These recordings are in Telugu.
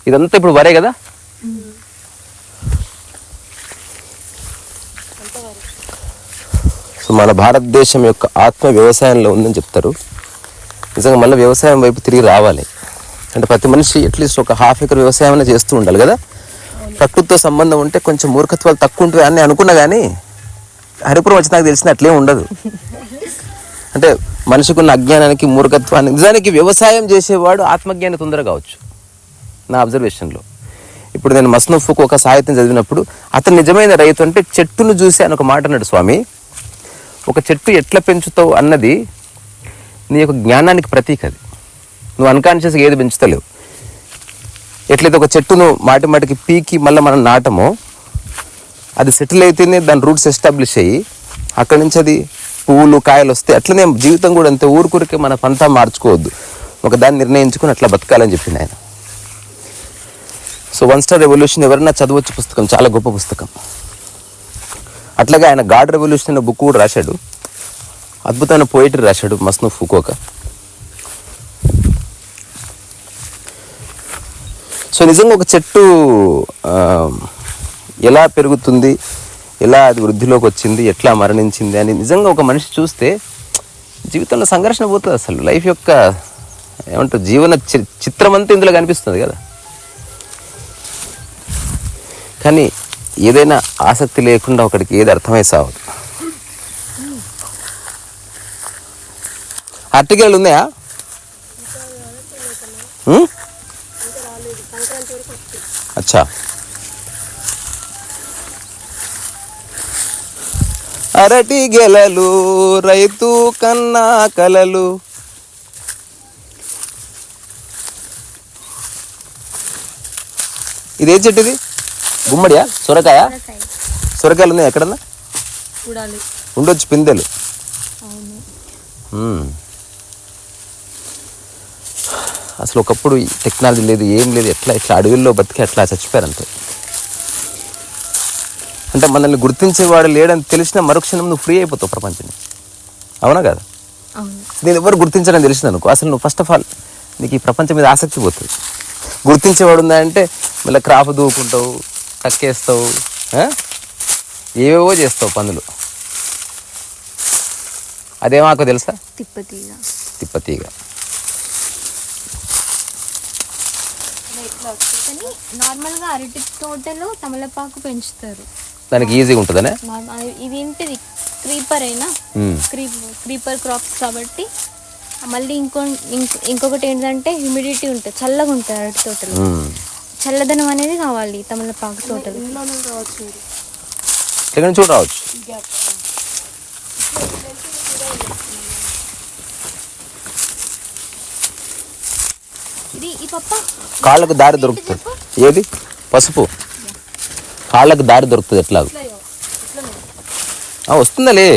ఇదంతా ఇప్పుడు వరే కదా. సో మన భారతదేశం యొక్క ఆత్మ వ్యవసాయంలో ఉందని చెప్తారు. నిజంగా మళ్ళీ వ్యవసాయం వైపు తిరిగి రావాలి అంటే ప్రతి మనిషి అట్లీస్ట్ ఒక హాఫ్ ఎకర్ వ్యవసాయం చేస్తూ ఉండాలి కదా. ప్రకృతితో సంబంధం ఉంటే కొంచెం మూర్ఖత్వాలు తక్కువ ఉంటుంది అని అనుకున్నా కానీ హరిపురం వచ్చి నాకు తెలిసిన అట్లే ఉండదు. అంటే మనిషికి ఉన్న అజ్ఞానానికి మూర్ఖత్వానికి నిజానికి వ్యవసాయం చేసేవాడు ఆత్మజ్ఞాని తొందరగా కావచ్చు నా అబ్జర్వేషన్లో. ఇప్పుడు నేను మస్నూఫ్కు ఒక సాహిత్యం చదివినప్పుడు అతను నిజమైన రైతు అంటే చెట్టును చూసి అని ఒక మాట అన్నాడు. స్వామి, ఒక చెట్టు ఎట్లా పెంచుతావు అన్నది నీ యొక్క జ్ఞానానికి ప్రతీక. అది నువ్వు అన్కాన్షియస్గా ఏది పెంచుతలేవు. ఎట్లయితే ఒక చెట్టును మాటికి పీకి మళ్ళీ మనం నాటమో అది సెటిల్ అయితేనే దాని రూట్స్ ఎస్టాబ్లిష్ అయ్యి అక్కడి నుంచి అది పువ్వులు కాయలు వస్తాయి. అట్లనే జీవితం కూడా అంతే. ఊరికూరికే మన పంతా మార్చుకోవద్దు, ఒక దాన్ని నిర్ణయించుకుని అట్లా బతకాలని చెప్పింది ఆయన. సో 1 స్టార్ రెవల్యూషన్ ఎవరైనా చదవచ్చు పుస్తకం, చాలా గొప్ప పుస్తకం. అట్లాగే ఆయన గాడ్ రెవల్యూషన్ అనే బుక్ కూడా రాశాడు. అద్భుతమైన పోయిటరీ రాశాడు మస్నూఫ్ ఫుకోకా. సో నిజంగా ఒక చెట్టు ఎలా పెరుగుతుంది, ఎలా అది వృద్ధిలోకి వచ్చింది, ఎట్లా మరణించింది అని నిజంగా ఒక మనిషి చూస్తే జీవితంలో సంఘర్షణ పోతుంది. అసలు లైఫ్ యొక్క ఏమంటారు జీవన చిత్రం అంతా ఇందులో కనిపిస్తుంది కదా. కానీ ఏదైనా ఆసక్తి లేకుండా ఒకడికి ఏది అర్థమై సావదు. అరటికాయలు ఉన్నాయా? అచ్చా. అరటి గెలలు రైతు కన్నా కలలు. ఇదే చెట్టు ఇది? గుమ్మడియా? సొరకాయ? సొరకాయలు ఉన్నాయి ఎక్కడన్నా? ఉండొచ్చు పిందెలు. అసలు ఒకప్పుడు టెక్నాలజీ లేదు, ఏం లేదు, ఎట్లా అడవుల్లో బతికి అట్లా చచ్చిపోయారంతే. అంటే మనల్ని గుర్తించేవాడు లేడని తెలిసిన మరుక్షణం నువ్వు ఫ్రీ అయిపోతావు ప్రపంచాన్ని. అవునా కదా? నేను ఎవరు గుర్తించాలని తెలిసింది అనుకో, అసలు నువ్వు ఫస్ట్ ఆఫ్ ఆల్ నీకు ఈ ప్రపంచం మీద ఆసక్తి పోతుంది. గుర్తించేవాడు ఉందా అంటే మళ్ళీ క్రాప్ దూకుంటావు, కక్కేస్తావు, ఏవేవో చేస్తావు పనులు. అదేమాకో తెలుసా? తిప్పతీగ. నార్మల్గా అరటి తోటలో తమలపాకు పెంచుతారు, దానికి ఈజీగా ఉంటుందనే. ఇది ఏంటిది క్రీపర్ అయినా క్రీపర్ క్రాప్స్ కాబట్టి. మళ్ళీ ఇంకొకటి ఏంటంటే హ్యూమిడిటీ ఉంటుంది, చల్లగా ఉంటుంది అరటి తోటలో. చల్లదనం అనేది కావాలి తమలపాకు తోటలో. చూడవచ్చు. కాళ్ళకు దారి దొరుకుతుంది. ఏది? పసుపు. కాళ్ళకు దారి దొరుకుతుంది. ఎట్లా వస్తుందలే.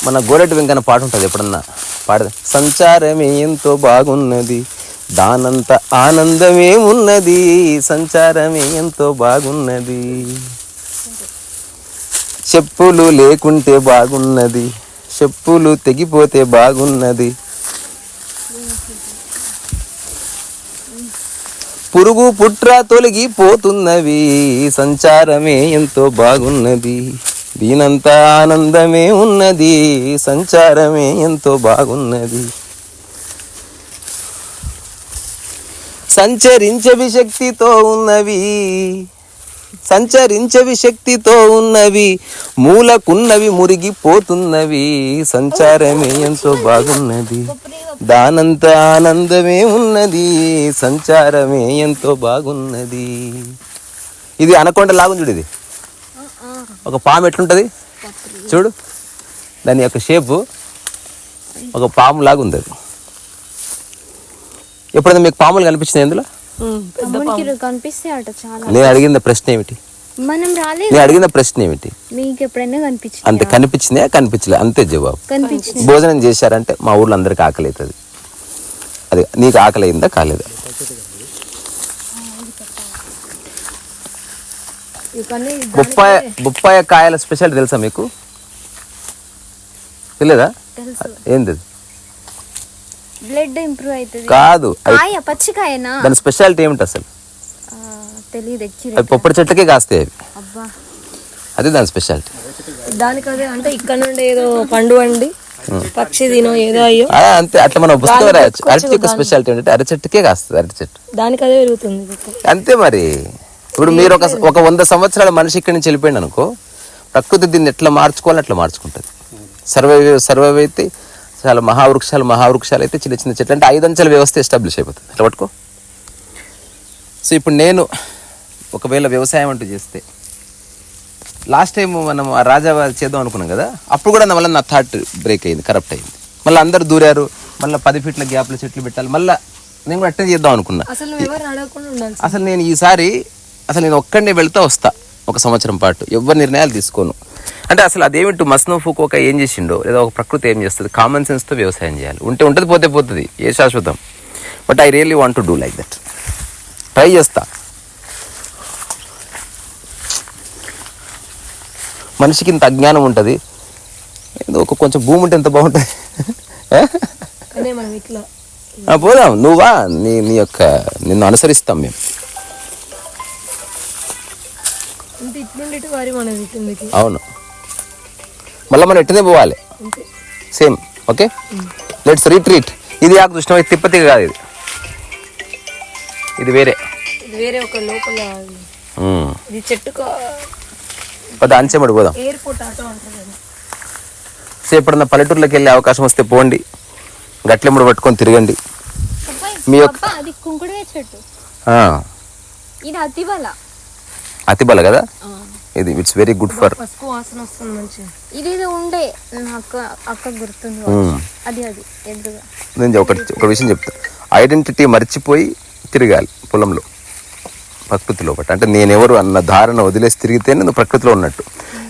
మన గోరెటి వెంకన్న పాట ఉంటుంది, ఎప్పుడన్నా పాడదు. సంచారమే ఎంతో బాగున్నది, దానంత ఆనందమే ఉన్నది, సంచారమే ఎంతో బాగున్నది, చెప్పులు లేకుంటే బాగున్నది, చెప్పులు తెగిపోతే బాగున్నది, పురుగు పుట్ర తొలగిపోతున్నవి, సంచారమే ఎంతో బాగున్నది, దీనంత ఆనందమే ఉన్నది, సంచారమే ఎంతో బాగున్నది, సంచరించవి శక్తితో ఉన్నవి, సంచరించవి శక్తితో ఉన్నవి, మూలకున్నవి మురిగిపోతున్నవి, సంచారమే ఎంతో బాగున్నది, దానంత ఆనందమే ఉన్నది, సంచారమే ఎంతో బాగున్నది. ఇది అనకొండ లాగుంది చూడు. ఇది ఒక పాము ఎట్లుంటుంది చూడు, దాని యొక్క షేపు ఒక పాము లాగా ఉంది. అది ఎప్పుడైనా మీకు పాములు కనిపించినాయి ఇందులో? నేను అడిగిన ప్రశ్న ఏమిటి? నేను అడిగిన ప్రశ్న ఏమిటి? అంతే. కనిపించినాయా? కనిపించలే? అంతే జవాబు. భోజనం చేశారంటే మా ఊర్లో అందరికి ఆకలి అవుతుంది. అది నీకు ఆకలి అయిందా కాలేదా? కానీ బొప్పాయ కాయల స్పెషల్ తెలుసా మీకు? తెలియదా? తెలుసు. ఏంది? బ్లడ్ ఇంప్రూవ్ అవుతుంది. కాదు, కాయ పచ్చికాయనా? దాని స్పెషాలిటీ ఏమిటి అసలు? తెలియదు. అవి పొప్పటి చెట్టుకే కాస్తాయి అవి. అబ్బా, అది దాని స్పెషాలిటీ. దానికి అదే అంటే ఇక్కడ నుండి ఏదో పండు వండి పక్షి తినో ఏదో అయ్యో అంతే. అట్లా మనం పుస్తకం రాయొచ్చు. అరటి చెట్టు స్పెషాలిటీ ఏంటంటే అరటి చెట్టుకే కాస్తుంది. అరటి చెట్టు దానికి అదే పెరుగుతుంది అంతే. మరి ఇప్పుడు మీరు ఒక 100 సంవత్సరాల మనిషి ఇక్కడి నుంచి వెళ్ళిపోయింది అనుకో, ప్రకృతి దీన్ని ఎట్లా మార్చుకోవాలో అట్లా మార్చుకుంటుంది. సర్వైవ్ అయితే చాలా మహావృక్షాలు అయితే చిన్న చిన్న చెట్లు, అంటే 5 అంచెల వ్యవస్థ ఎస్టాబ్లిష్ అయిపోతుంది. అట్లా పట్టుకో. సో ఇప్పుడు నేను ఒకవేళ వ్యవసాయం అంటూ చేస్తే, లాస్ట్ టైం మనం ఆ రాజావారి చేద్దాం అనుకున్నాం కదా, అప్పుడు కూడా మళ్ళీ నా థాట్ బ్రేక్ అయింది, కరప్ట్ అయింది. మళ్ళీ అందరు దూరారు, మళ్ళీ 10 ఫీట్ల గ్యాప్లో చెట్లు పెట్టాలి, మళ్ళీ నేను కూడా అటెండ్ చేద్దాం అనుకున్నా. అసలు నేను ఈసారి నేను ఒక్కడే వెళ్తా వస్తా 1 సంవత్సరం పాటు, ఎవరి నిర్ణయాలు తీసుకోను. అంటే అసలు అదేమిటి మస్నో ఫూకోక ఏం చేసిండో, లేదా ఒక ప్రకృతి ఏం చేస్తుంది, కామన్ సెన్స్తో వ్యవసాయం చేయాలి. ఉంటుంది, పోతుంది, ఏ శాశ్వతం. But I really want to do like that. Try చేస్తా. మనిషికి ఇంత అజ్ఞానం ఉంటుంది, ఏదో కొంచెం భూమి ఉంటే ఎంత బాగుంటుంది. పోదాం, నువ్వా, నీ యొక్క నిన్ను అనుసరిస్తాం మేము. అవును, మళ్ళీ మనం ఎట్టునే పోవాలి సేమ్. Okay, let's retreat. ఇది ఆకు దృష్టం, తిప్పతిగా కాదు, ఇది వేరే ఒక లోపల ఇది చెట్టు అంచెమడి పోదాం. ఎయిర్పోర్ట్ ఆటో అంటారు. సో ఎప్పుడన్నా పల్లెటూరులోకి వెళ్ళే అవకాశం వస్తే పోండి, గట్లెమ్మడి పట్టుకొని తిరగండి. మీ యొక్క అది కుంకుడుకాయ చెట్టు, ఇది అతిబల కదా ఇది. It's very good for. ఇది ఉండే అక్క గుర్తుంది, అది ఎదురుగా. నేను ఒక విషయం చెప్తా. ఐడెంటిటీ మర్చిపోయి తిరగాలి పొలంలో, ప్రకృతిలో బట్టి. అంటే నేనెవరు అన్న ధారణ వదిలేసి తిరిగితేనే నువ్వు ప్రకృతిలో ఉన్నట్టు.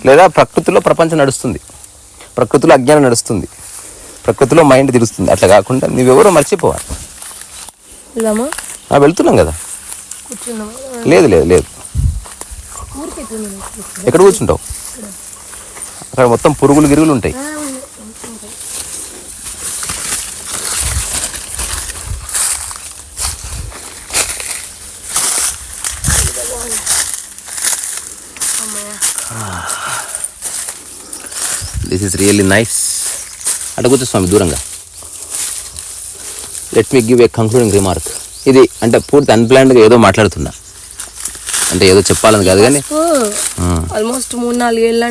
లేదా ప్రకృతిలో ప్రపంచం నడుస్తుంది, ప్రకృతిలో అజ్ఞానం నడుస్తుంది, ప్రకృతిలో మైండ్ తిరుగుతుంది. అట్లా కాకుండా నువ్వెవరో మర్చిపోవాలి. వెళ్తున్నాం కదా. లేదు లేదు లేదు, ఎక్కడ కూర్చుంటావు? అక్కడ మొత్తం పురుగులు గిరుగులు ఉంటాయి. This is really nice. అటు కూర్చో స్వామి దూరంగా. Let me give a concluding remark. ఇది అంటే పూర్తి అన్ప్లాన్డ్గా ఏదో మాట్లాడుతున్నా, అంటే ఏదో చెప్పాలని కాదు కానీ ఆల్మోస్ట్ 3-4 ఏళ్ళు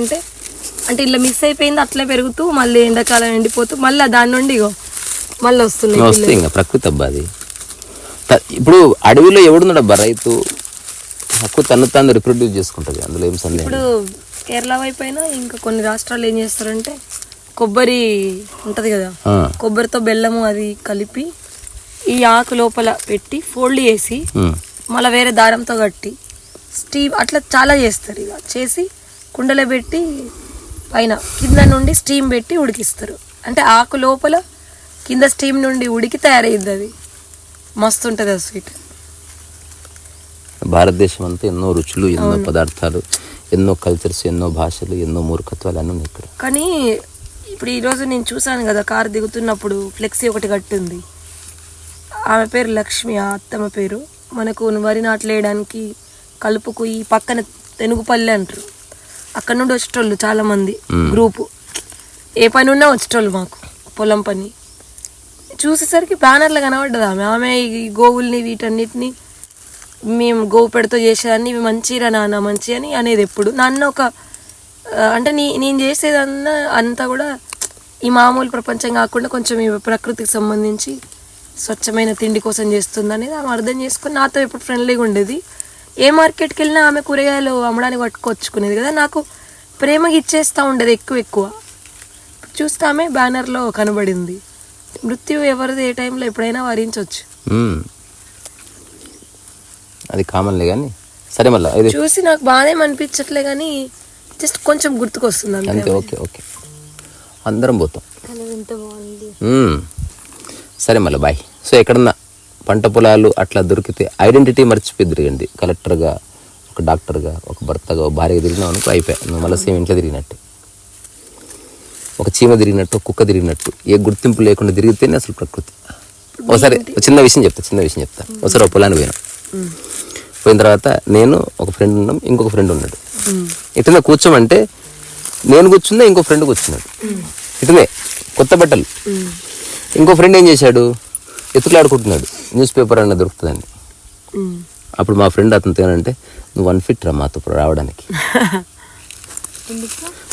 అంటే ఇలా మిస్ అయిపోయింది. అట్లే పెరుగుతూ మళ్ళీ ఎండాకాలం ఎండిపోతూ మళ్ళీ దాని నుండి మళ్ళీ వస్తుంది ఇంకా ప్రకృతి అబ్బా. అది ఇప్పుడు అడవిలో ఎవడున్నాడు అబ్బా, రైతు హక్కు తను రిప్రొడ్యూస్ చేసుకుంటుంది, అందులో ఏం సందేహం. ఇప్పుడు కేరళ వైపు అయినా ఇంకా కొన్ని రాష్ట్రాలు ఏం చేస్తారంటే కొబ్బరి ఉంటది కదా, కొబ్బరితో బెల్లము అది కలిపి ఈ ఆకు లోపల పెట్టి ఫోల్డ్ చేసి మళ్ళీ వేరే దారంతో కట్టి స్టీమ్ అట్లా చాలా చేస్తారు. ఇక చేసి కుండలో పెట్టి పైన కింద నుండి స్టీమ్ పెట్టి ఉడికిస్తారు. అంటే ఆకు లోపల కింద స్టీమ్ నుండి ఉడికి తయారయ్యింది. అది మస్తు ఉంటుంది ఆ స్వీట్. భారతదేశం అంతా ఎన్నో రుచులు, ఎన్నో పదార్థాలు, ఎన్నో కల్చర్స్, ఎన్నో భాషలు, ఎన్నో మూర్ఖత్వాలు అన్నీ ఉన్నాయి ఇక్కడ. కానీ ఇప్పుడు ఈరోజు నేను చూసాను కదా, కారు దిగుతున్నప్పుడు ఫ్లెక్సీ ఒకటి కట్టింది. ఆమె పేరు లక్ష్మి, ఆ అత్తమ్మ పేరు. మనకు వరి నాట్లేయడానికి కలుపుకు ఈ పక్కన తెనుగుపల్లి అంటారు, అక్కడ నుండి వచ్చేటోళ్ళు చాలామంది గ్రూపు. ఏ పని ఉన్నా వచ్చేటోళ్ళు మాకు, పొలం పని. చూసేసరికి బ్యానర్లు కనబడ్డది ఆమె ఈ గోవుల్ని వీటన్నిటిని మేము గోవు పెడతో చేసేదాన్ని, ఇవి మంచిరా నాన్న మంచి అని అనేది. ఎప్పుడు నన్ను ఒక అంటే నేను చేసేదన్నా అంతా కూడా ఈ మామూలు ప్రపంచం కాకుండా కొంచెం ఈ ప్రకృతికి సంబంధించి స్వచ్ఛమైన తిండి కోసం చేస్తుంది అనేది ఆమె అర్థం చేసుకొని నాతో ఎప్పుడు ఫ్రెండ్లీగా ఉండేది. ఏ మార్కెట్కి వెళ్ళినా ఆమె కూరగాయలు అమ్మడానికి పట్టుకొచ్చుకునేది కదా, నాకు ప్రేమగా ఇచ్చేస్తూ ఉండేది ఎక్కువ. చూస్తే ఆమె బ్యానర్లో కనబడింది. మృత్యు ఎవరిది ఏ టైంలో ఎప్పుడైనా వరించవచ్చు, అది కామన్లే. కానీ సరే మళ్ళీ చూసి నాకు బాగానే అనిపించట్లే, కానీ జస్ట్ కొంచెం గుర్తుకొస్తుంది అంతే. ఓకే ఓకే, అందరం పోతాం. సరే మళ్ళీ బాయ్. సో ఎక్కడన్నా పంట పొలాలు అట్లా దొరికితే ఐడెంటిటీ మర్చిపోయి తిరగండి. కలెక్టర్గా, ఒక డాక్టర్గా, ఒక భర్తగా, ఒక భార్యగా తిరిగినావు అనుకో అయిపోయా, నువ్వు మళ్ళీ సేమ్ ఇంట్లో తిరిగినట్టు. ఒక చీమ తిరిగినట్టు, కుక్క తిరిగినట్టు, ఏ గుర్తింపు లేకుండా తిరిగితేనే అసలు ప్రకృతి. ఒకసారి చిన్న విషయం చెప్తా. ఒకసారి ఒక పొలాన్ని పోయిన తర్వాత నేను ఒక ఫ్రెండ్ ఉన్నాం, ఇంకొక ఫ్రెండ్ ఉన్నాడు. ఇట్లా కూర్చోమంటే నేను కూర్చున్నా, ఇంకో ఫ్రెండ్ కూర్చున్నాడు. ఇటునే కొత్త బట్టలు. ఇంకో ఫ్రెండ్ ఏం చేశాడు, ఎత్తులాడుకుంటున్నాడు న్యూస్ పేపర్ అన్న దొరుకుతుందండి. అప్పుడు మా ఫ్రెండ్ అతనితో ఏమంటే, నువ్వు అన్ఫిట్ రా మాతో రావడానికి.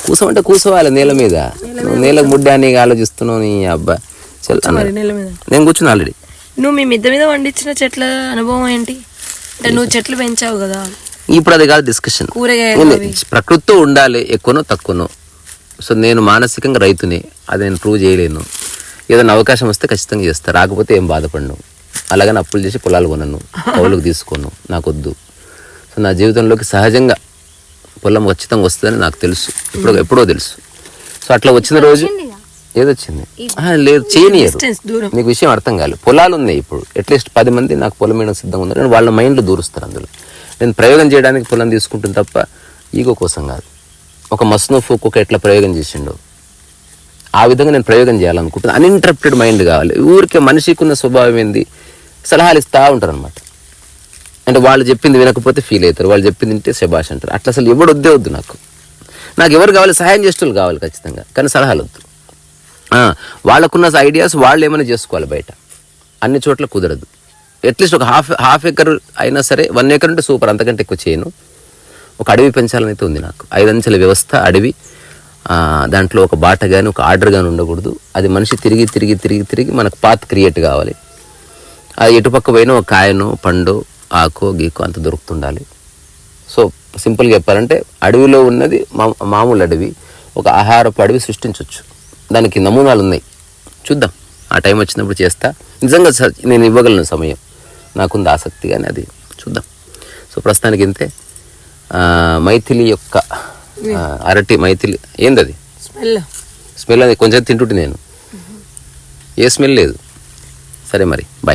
కూసమంటే కూర్చోవాలి నేల మీద, నువ్వు నేలకు ముడ్డాన్ని ఆలోచిస్తున్నావు నీ అబ్బా చల్ అన్నాడు. నేను కూర్చున్నా ఆల్రెడీ. నువ్వు మీ మిద్దె మీద వండించిన చెట్ల అనుభవం ఏంటి? అంటే నువ్వు చెట్లు పెంచావు కదా. ఇప్పుడు అది కాదు డిస్కషన్. ప్రకృతితో ఉండాలి, ఎక్కువనో తక్కువనో. సో నేను మానసికంగా రైతుని, అది నేను ప్రూవ్ చేయలేను. ఏదైనా అవకాశం వస్తే ఖచ్చితంగా చేస్తా, రాకపోతే ఏం బాధపడను. అలాగని అప్పులు చేసి పొలాలు కొనను, కౌలుకు తీసుకోను, నాకు వద్దు. సో నా జీవితంలోకి సహజంగా పొలం ఖచ్చితంగా వస్తుందని నాకు తెలుసు, ఎప్పుడో తెలుసు. సో అట్లా వచ్చిన రోజు ఏదొచ్చింది లేదు చేయనియరు. నీకు విషయం అర్థం కాలేదు. పొలాలు ఉన్నాయి ఇప్పుడు, అట్లీస్ట్ 10 మంది నాకు పొలం వేయడం సిద్ధంగా ఉన్నారు. వాళ్ళ మైండ్లో దూరుస్తారు అందులో. నేను ప్రయోగం చేయడానికి పొలం తీసుకుంటుంది తప్ప ఈగో కోసం కాదు. ఒక మస్నూఫ్ ఒక్కొక్క ఎట్లా ప్రయోగం చేసిండో ఆ విధంగా నేను ప్రయోగం చేయాలనుకుంటున్నాను. అన్ఇంటరప్టెడ్ మైండ్ కావాలి. ఊరికే మనిషికి ఉన్న స్వభావం ఏంది, సలహాలు ఇస్తూ ఉంటారు అనమాట. అంటే వాళ్ళు చెప్పింది వినకపోతే ఫీల్ అవుతారు, వాళ్ళు చెప్పింది వింటే శబాష్ అంటారు. అట్లా అసలు ఎవడు వద్దు నాకు. ఎవరు కావాలి, సహాయం చేసేవాళ్ళు కావాలి ఖచ్చితంగా, కానీ సలహాలు వద్దు. వాళ్ళకున్న ఐడియాస్ వాళ్ళు ఏమైనా చేసుకోవాలి బయట. అన్ని చోట్ల కుదరదు. అట్లీస్ట్ ఒక హాఫ్ ఎకర్ అయినా సరే, 1 ఎకర్ ఉంటే సూపర్, అంతకంటే ఎక్కువ చేయను. ఒక అడవి పెంచాలని అయితే ఉంది నాకు. 5 అంచెల వ్యవస్థ అడవి. దాంట్లో ఒక బాట కానీ ఒక ఆర్డర్ కానీ ఉండకూడదు. అది మనిషి తిరిగి మనకు పాత్ క్రియేట్ కావాలి. అది ఎటుపక్క పోయినా ఒక కాయను, పండు, ఆకో గీకో అంత దొరుకుతుండాలి. సో సింపుల్గా చెప్పాలంటే అడవిలో ఉన్నది మామూలు అడవి, ఒక ఆహారపు అడవి సృష్టించవచ్చు. దానికి నమూనాలు ఉన్నాయి, చూద్దాం. ఆ టైం వచ్చినప్పుడు చేస్తా. నిజంగా నేను ఇవ్వగలను సమయం, నాకుంది ఆసక్తి, కానీ అది చూద్దాం. సో ప్రస్తుతానికి ఇంతే. మైథిలి యొక్క అరటి మైథిలి ఏంది అది స్మెల్, అది కొంచెం తింటుంటే నేను ఏ స్మెల్ లేదు. సరే మరి బాయ్.